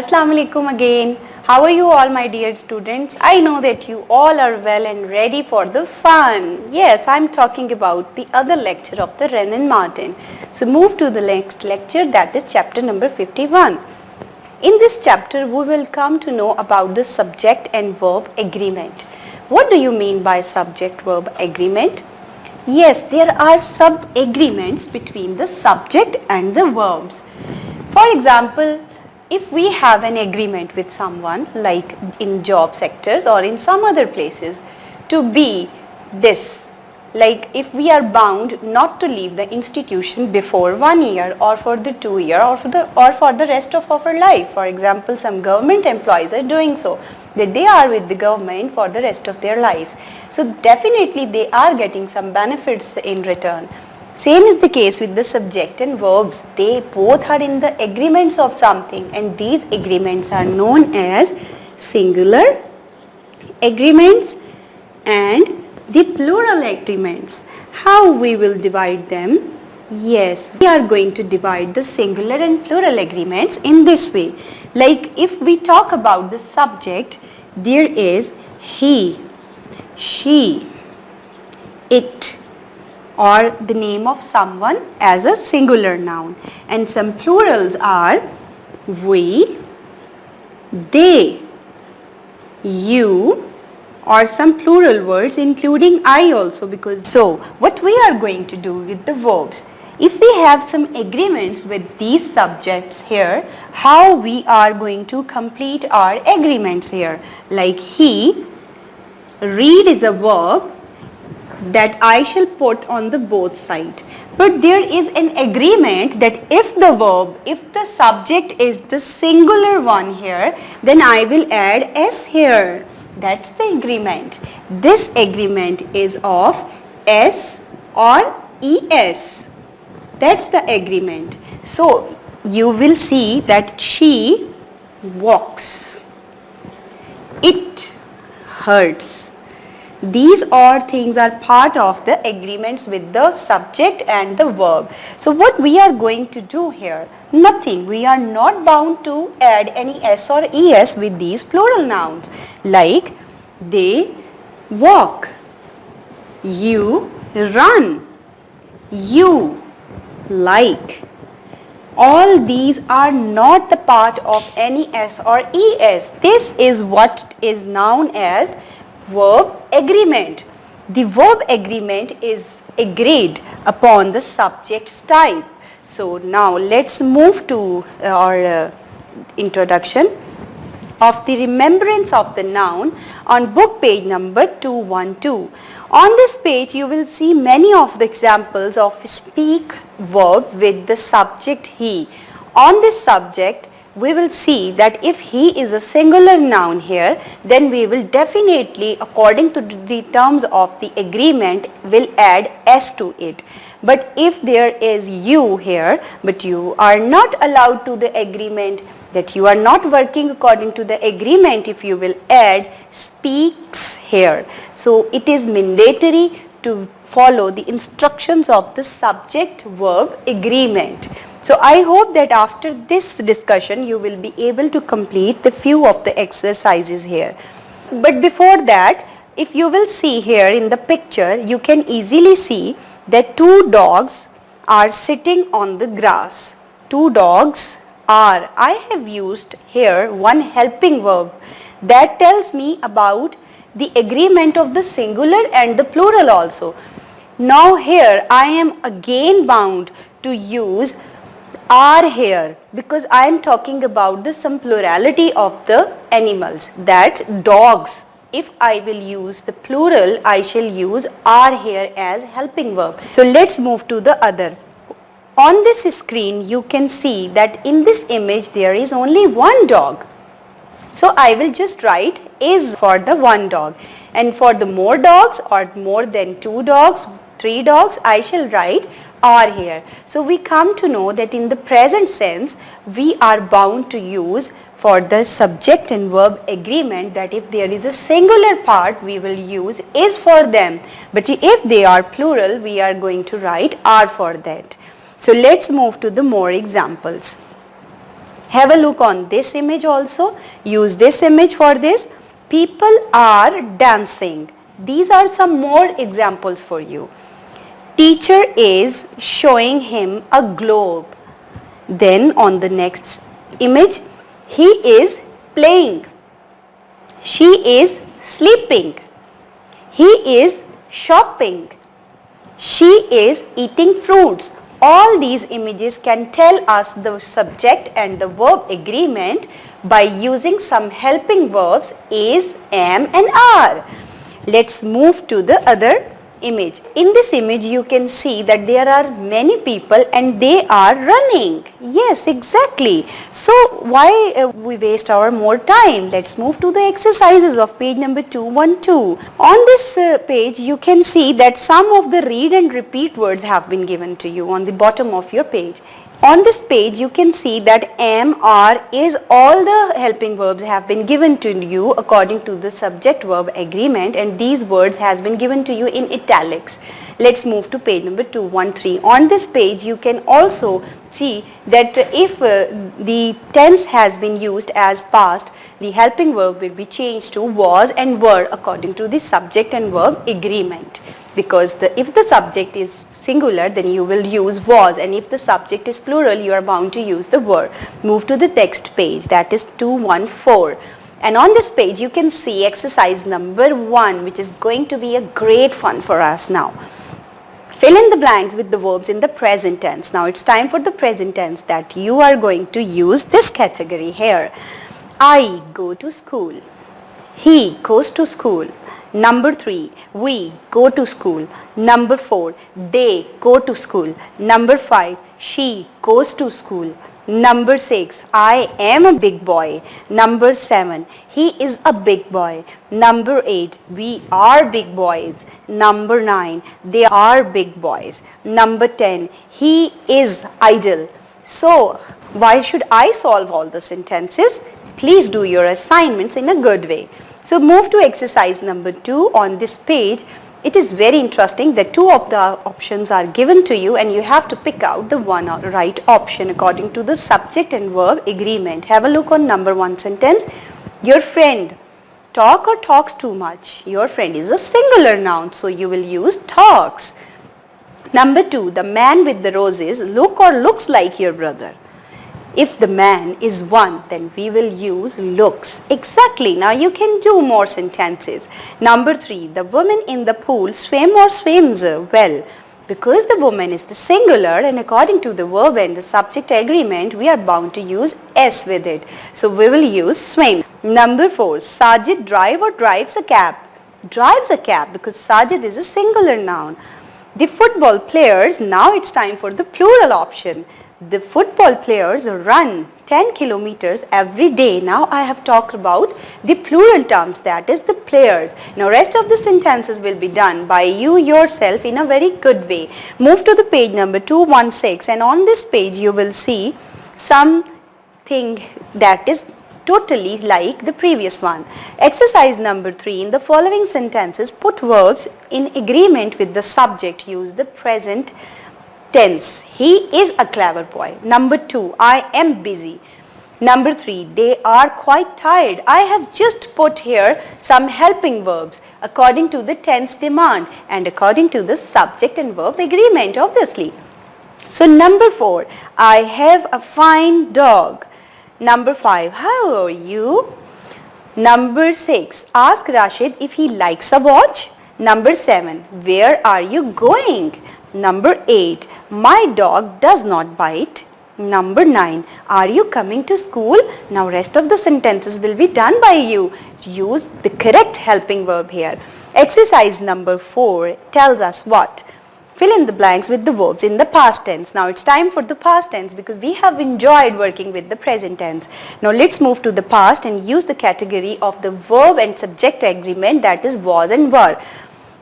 Assalamu alaikum again. How are you all, my dear students? I know that you all are well and ready for the fun. Yes, I'm talking about the other lecture of the Wren and Martin. So move to the next lecture, that is chapter number 51. In this chapter, we will come to know about the subject and verb agreement. What do you mean by subject-verb agreement? Yes, there are sub-agreements between the subject and the verbs. For example, if we have an agreement with someone, like in job sectors or in some other places, to be this, like if we are bound not to leave the institution before 1 year or for the 2 year or for the rest of our life. For example, some government employees are doing so, that they are with the government for the rest of their lives. So definitely they are getting some benefits in return. Same is the case with the subject and verbs. They both are in the agreements of something, and these agreements are known as singular agreements and the plural agreements. How we will divide them? Yes, we are going to divide the singular and plural agreements in this way. Like if we talk about the subject, there is he, she, it, or the name of someone as a singular noun, and some plurals are we, they, you, or some plural words including I also. Because so what we are going to do with the verbs, if we have some agreements with these subjects here, how we are going to complete our agreements here? Like he, read is a verb that I shall put on the both side. But there is an agreement that if the subject is the singular one here, then I will add s here. That's the agreement. This agreement is of s or es. That's the agreement. So you will see that she walks. It hurts. These all things are part of the agreements with the subject and the verb. So what we are going to do here? Nothing. We are not bound to add any s or es with these plural nouns. Like they walk, you run, you like. All these are not the part of any s or es. This is what is known as verb agreement. The verb agreement is agreed upon the subject's type. So now let's move to our introduction of the remembrance of the noun on book page number 212. On this page you will see many of the examples of speak verb with the subject he. On this subject, we will see that if he is a singular noun here, then we will definitely, according to the terms of the agreement, will add s to it. But if there is you here, but you are not allowed to the agreement, that you are not working according to the agreement, if you will add speaks here. So it is mandatory to follow the instructions of the subject verb agreement. So I hope that after this discussion you will be able to complete the few of the exercises here. But before that, if you will see here in the picture, you can easily see that two dogs are sitting on the grass. Two dogs are. I have used here one helping verb that tells me about the agreement of the singular and the plural also. Now here I am again bound to use are here because I am talking about the some plurality of the animals, that dogs. If I will use the plural, I shall use are here as helping verb. So let's move to the other. On this screen you can see that in this image there is only one dog. So I will just write is for the one dog, and for the more dogs or more than 2 dogs, 3 dogs, I shall write are here. So we come to know that in the present sense we are bound to use for the subject and verb agreement that if there is a singular part we will use is for them, but if they are plural we are going to write are for that. So let's move to the more examples. Have a look on this image also. Use this image for this. People are dancing. These are some more examples for you. Teacher is showing him a globe. Then on the next image, he is playing. She is sleeping. He is shopping. She is eating fruits. All these images can tell us the subject and the verb agreement by using some helping verbs is, am and are. Let's move to the other image. In this image you can see that there are many people and they are running. Yes, exactly. So why we waste our more time? Let's move to the exercises of page number 212. On this page you can see that some of the read and repeat words have been given to you on the bottom of your page. On this page you can see that am, are, is, all the helping verbs have been given to you according to the subject verb agreement, and these words has been given to you in italics. Let's move to page number 213. On this page you can also see that if the tense has been used as past, the helping verb will be changed to was and were according to the subject and verb agreement. Because if the subject is singular, then you will use was, and if the subject is plural, you are bound to use the were. Move to the next page, that is 214. And on this page you can see exercise number 1, which is going to be a great fun for us now. Fill in the blanks with the verbs in the present tense. Now it's time for the present tense that you are going to use this category here. I go to school. He goes to school. Number 3, we go to school. Number 4, they go to school. Number 5, she goes to school. Number 6, I am a big boy. Number 7, he is a big boy. Number 8, we are big boys. Number 9, they are big boys. Number 10, he is idle. So, why should I solve all the sentences? Please do your assignments in a good way. So move to exercise number 2 on this page. It is very interesting that 2 of the options are given to you and you have to pick out the one right option according to the subject and verb agreement. Have a look on number 1 sentence. Your friend talk or talks too much. Your friend is a singular noun, so you will use talks. Number 2, the man with the roses look or looks like your brother. If the man is one, then we will use looks. Exactly. Now you can do more sentences. Number 3, the woman in the pool swim or swims well. Because the woman is the singular and according to the verb and the subject agreement, we are bound to use s with it. So we will use swim. Number 4, Sajid drive or drives a cab. Drives a cab because Sajid is a singular noun. The football players, now it's time for the plural option. The football players run 10 kilometers every day. Now I have talked about the plural terms, that is the players. Now rest of the sentences will be done by you yourself in a very good way. Move to the page number 216 and on this page you will see something that is totally like the previous one. Exercise number 3, in the following sentences put verbs in agreement with the subject. Use the present tense. He is a clever boy. Number 2, I am busy. Number 3, they are quite tired. I have just put here some helping verbs according to the tense demand and according to the subject and verb agreement, obviously. So number 4, I have a fine dog. Number 5, how are you? Number 6, ask Rashid if he likes a watch. Number 7, where are you going? Number 8, my dog does not bite. Number 9, are you coming to school? Now rest of the sentences will be done by you. Use the correct helping verb here. Exercise number 4 tells us what? Fill in the blanks with the verbs in the past tense. Now it's time for the past tense because we have enjoyed working with the present tense. Now let's move to the past and use the category of the verb and subject agreement, that is was and were.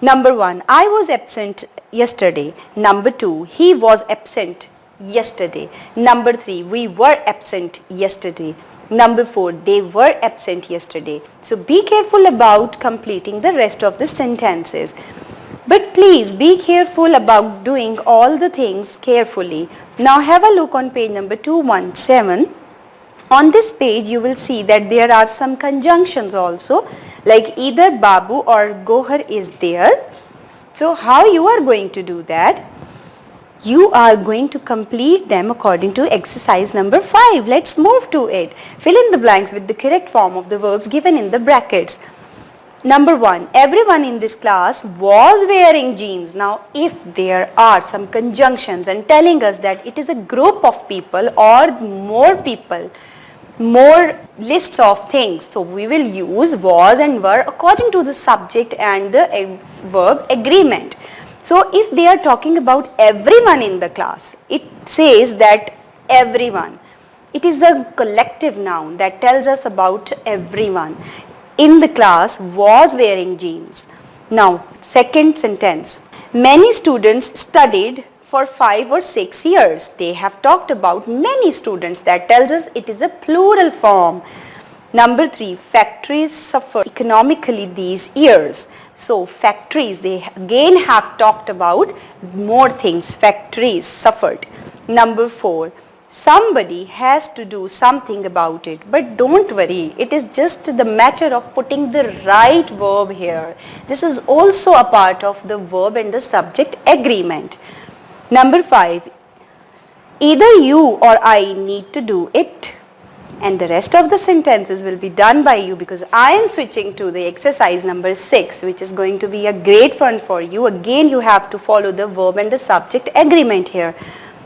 Number 1, I was absent yesterday. Number 2, he was absent yesterday. Number 3, we were absent yesterday. Number 4, they were absent yesterday. So be careful about completing the rest of the sentences. But please be careful about doing all the things carefully. Now have a look on page number 217. On this page you will see that there are some conjunctions also, like either Babu or Gohar is there. So how you are going to do that? You are going to complete them according to exercise number 5. Let's move to it. Fill in the blanks with the correct form of the verbs given in the brackets. Number 1, everyone in this class was wearing jeans. Now, if there are some conjunctions and telling us that it is a group of people or more people, more lists of things, so we will use was and were according to the subject and the verb agreement. So, if they are talking about everyone in the class, it says that everyone. It is a collective noun that tells us about everyone in the class was wearing jeans. Now, second sentence. Many students studied for 5 or 6 years. They have talked about many students. That tells us it is a plural form. Number 3, factories suffered economically these years. So, factories, they again have talked about more things. Factories suffered. Number 4, somebody has to do something about it, but don't worry, it is just the matter of putting the right verb here. This is also a part of the verb and the subject agreement. Number 5, either you or I need to do it, and the rest of the sentences will be done by you, because I am switching to the exercise number 6, which is going to be a great fun for you. Again, you have to follow the verb and the subject agreement here.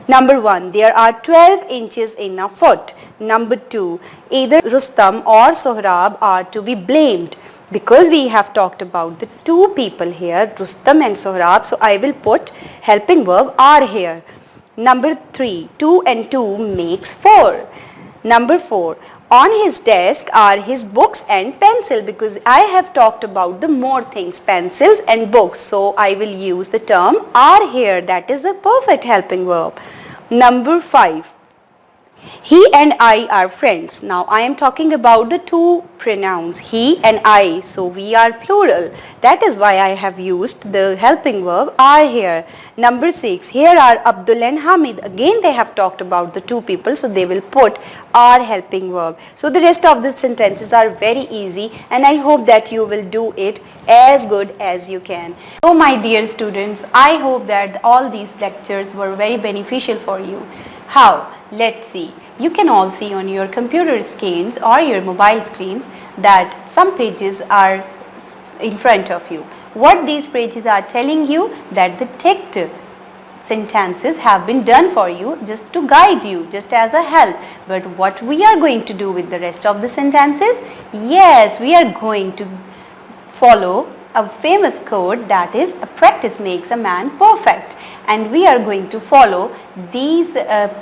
Number 1, there are 12 inches in a foot. Number 2, either Rustam or Sohrab are to be blamed, because we have talked about the two people here, Rustam and Sohrab, so I will put helping verb are here. Number 3, 2 and 2 makes 4. Number 4, on his desk are his books and pencil, because I have talked about the more things, pencils and books. So I will use the term are here. That is a perfect helping verb. Number 5, he and I are friends. Now I am talking about the two pronouns he and I. So we are plural. That is why I have used the helping verb are here. Number 6, here are Abdul and Hamid. Again they have talked about the two people, so they will put are helping verb. So the rest of the sentences are very easy, and I hope that you will do it as good as you can. So my dear students, I hope that all these lectures were very beneficial for you. How? Let's see. You can all see on your computer screens or your mobile screens that some pages are in front of you. What these pages are telling you, that the ticked sentences have been done for you just to guide you, just as a help. But what we are going to do with the rest of the sentences? Yes, we are going to follow a famous quote, that is, practice makes a man perfect. And we are going to follow these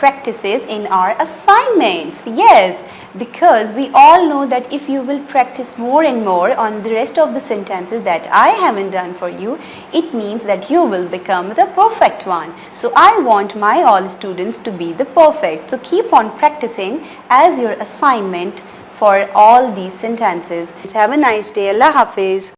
practices in our assignments. Yes, because we all know that if you will practice more and more on the rest of the sentences that I haven't done for you, it means that you will become the perfect one. So I want my all students to be the perfect. So keep on practicing as your assignment for all these sentences. Have a nice day. Allah Hafiz.